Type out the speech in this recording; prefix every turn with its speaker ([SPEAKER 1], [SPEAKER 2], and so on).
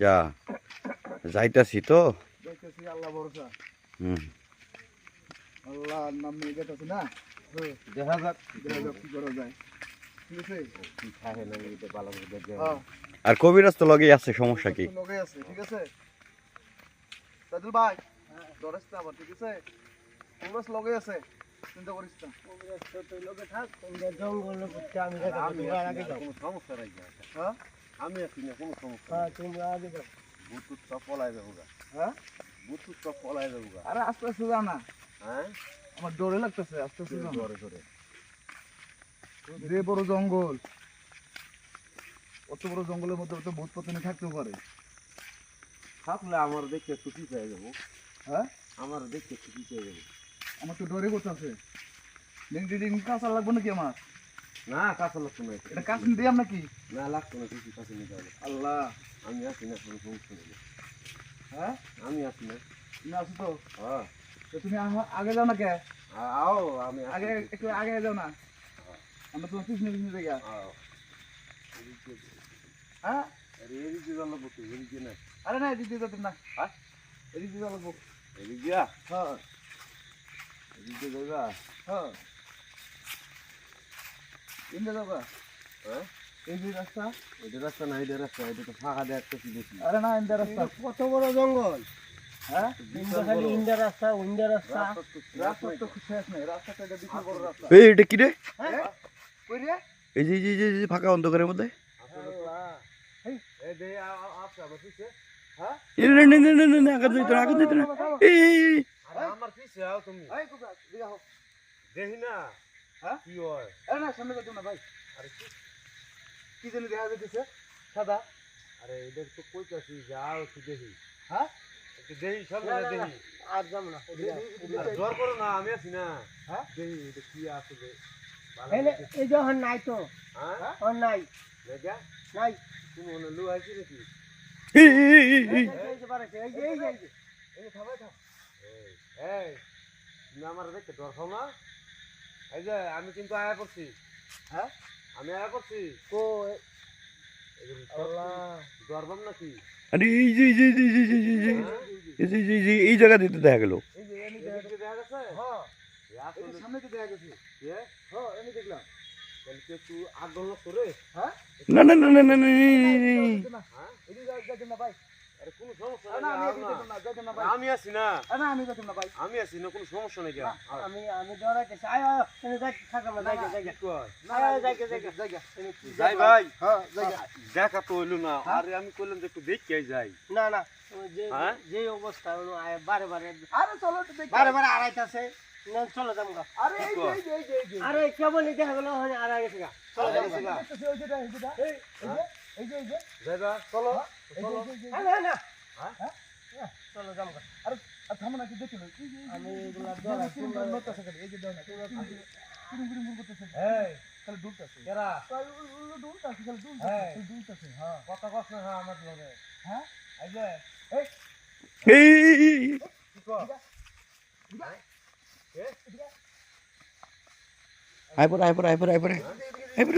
[SPEAKER 1] যা যাইতাছি তো।
[SPEAKER 2] যাইতেছি আল্লাহ ভরসা।
[SPEAKER 1] আল্লাহর
[SPEAKER 2] নাম নিয়ে গেতেছি না। দেখা যাক কি করা যায়। ঠিক আছে কি খায় না এটা ভালো করে দেখে।
[SPEAKER 1] আর কবিরাজ তো লগেই আছে, সমস্যা কি?
[SPEAKER 2] লগেই আছে, ঠিক আছে দাদুল ভাই। ডরাস না আবার, ঠিক আছে কবিরাজ লগেই আছে, চিন্তা করিস না। কবিরাজ তো তুই লগে থাক, তোমরা জঙ্গলে করতে আমি আগে যাও, কোনো সমস্যা নাই। হ্যাঁ আমি আছি না, কোনো সমস্যা। হ্যাঁ তোমরা আগে যাও, বুতুত সব পলাই যাবো। হ্যাঁ বুতুত সব পলাই যাবো। আরে আস্তে আস্তে যাও না। হ্যাঁ আমার ডরে লাগতেছে, আস্তে আস্তে যাও। ডরে ডরে যে বড় জঙ্গল, অত বড় জঙ্গলের মধ্যে তো ভূত পতনে থাকতেও পারে। থাকলে আমার দেখতে একটু কি পেয়ে যাবো। হ্যাঁ আমার দেখতে একটু কি পেয়ে যাবো। আমার তো ডরে করতেছে। কাঁচা লাগবো নাকি আমার? না কাঁচা লাগতো না, এটা কাঁচা দিয়ে আমরা কি না লাগতো না, কিছু কাঁচা নিতে হবে। আল্লাহ আমি আছি না, কোনো সমস্যা নেই। হ্যাঁ আমি আছি না, তুমি আছো তো? হ্যাঁ তুমি আগে যাও না কে? আও আমি আগে, একটু আগে যাও না, আমরা তোমার পিছনে পিছনে যাই। হ্যাঁ এদিকে যাও লাগবো, এদিকে না। আরে না এদিকে যাও না। হ্যাঁ এদিকে যাও লাগবো। এদিকে যা। হ্যাঁ এদিকে যাবা। হ্যাঁ ইন্দা যাবা। হ্যাঁ এই যে রাস্তা, ওইটা রাস্তা না, এইটা রাস্তা, এটা তো ফাঁকা দেখতেছি বেশি। আরে না ইন্দা রাস্তা, কত বড় জঙ্গল। হ্যাঁ খালি ইন্দা রাস্তা, ইন্দা রাস্তা, রাস্তা তো শেষ নাই, রাস্তাটা এটা বিশাল বড় রাস্তা।
[SPEAKER 1] এই এটা কি রে?
[SPEAKER 2] হ্যাঁ কই রে?
[SPEAKER 1] এই যে যে যে ফাঁকা অন্ধকারের মধ্যে।
[SPEAKER 2] আল্লাহ এই দে আসছে আমার পিছে। হ্যাঁ
[SPEAKER 1] না না না না না, আগে দিতে না, আগে দিতে না। এই
[SPEAKER 2] আরে আমার পিছে আও তুমি। এই কোথা দিগা হো দেখি না। হ্যাঁ কি হয়? আরে না সামনে যাও না ভাই। আরে কি জানি দেখা যাইতেছে সাদা। আরে এটা তো কইতাছি যাও একটু দেখি। হ্যাঁ একটু দেখি, সামনে দেখি। আর যাম না, জ্বর করো না, আমি আছি না। হ্যাঁ দেখি এটা কি আছে যে এই যে হন নাই তো। হ্যাঁ হন নাই দেখা নাই, তুমি মনে লু আইছি নাকি?
[SPEAKER 1] এই
[SPEAKER 2] এই যে পারে, এই যে এই যে এই যে থামে থাম। এই তুমি আমার দেখতে ডর খাও না? এই যে আমি কিন্তু আয়া করছি। হ্যাঁ আমি আয়া করছি। ও আল্লাহ ডরবাম নাকি?
[SPEAKER 1] আরে এই যে এই যে এই যে এই যে এই যে এই যে এই জায়গা দিতে দেখা গেল।
[SPEAKER 2] এই যে এনি দেখা গেছে। হ্যাঁ এই সামনে তো দেখা গেছে। হ্যাঁ এনি দেখলাম। তাহলে কি একটু আগল করে? হ্যাঁ
[SPEAKER 1] না না না না না না।
[SPEAKER 2] হ্যাঁ এদিকে যাইতে না ভাই। আরে কোনো সমস্যা নাই, আমি যাইতে না, যাইতে না ভাই। আমি আছি না। না আমি যাইতে না ভাই, আমি আছি না, কোনো সমস্যা নাই। আমি ডরাইতেছি। আয় আয় তুমি যাই থাকা না, যাই যাই কই না, যাই যাই যাই যাই ভাই। হ্যাঁ যাই দেখা তো হইলো না। আরে আমি কইলাম যে একটু দেখে যাই। না না যে যে অবস্থা হলো বারে বারে, আরে চলো তো দেখি, বারে বারে আড়াইতাছে না, চলো যাম গা। আরে এই যে এই যে আরে কেবল দেখা গেল হয় আড়াই গেছে গা। চলো যাম গা। এই যে এই যে যাইবা চলো চলো। না না হ্যাঁ চলো যাম গা। আরে থামো না, কি দেখি আমি এগুলা দরা শুনলা নতাছে খালি। এই যে দাও না তুমি গুড়ি করতেছ। এই খালি দুলতাছে কেরা দুলতাছে, খালি দুলতাছে। হ্যাঁ কথা কস না। হ্যাঁ আমার লগে। হ্যাঁ এই যে এই
[SPEAKER 1] এই
[SPEAKER 2] কি কর
[SPEAKER 1] আইপর আইপর আইপর আইপর আইপর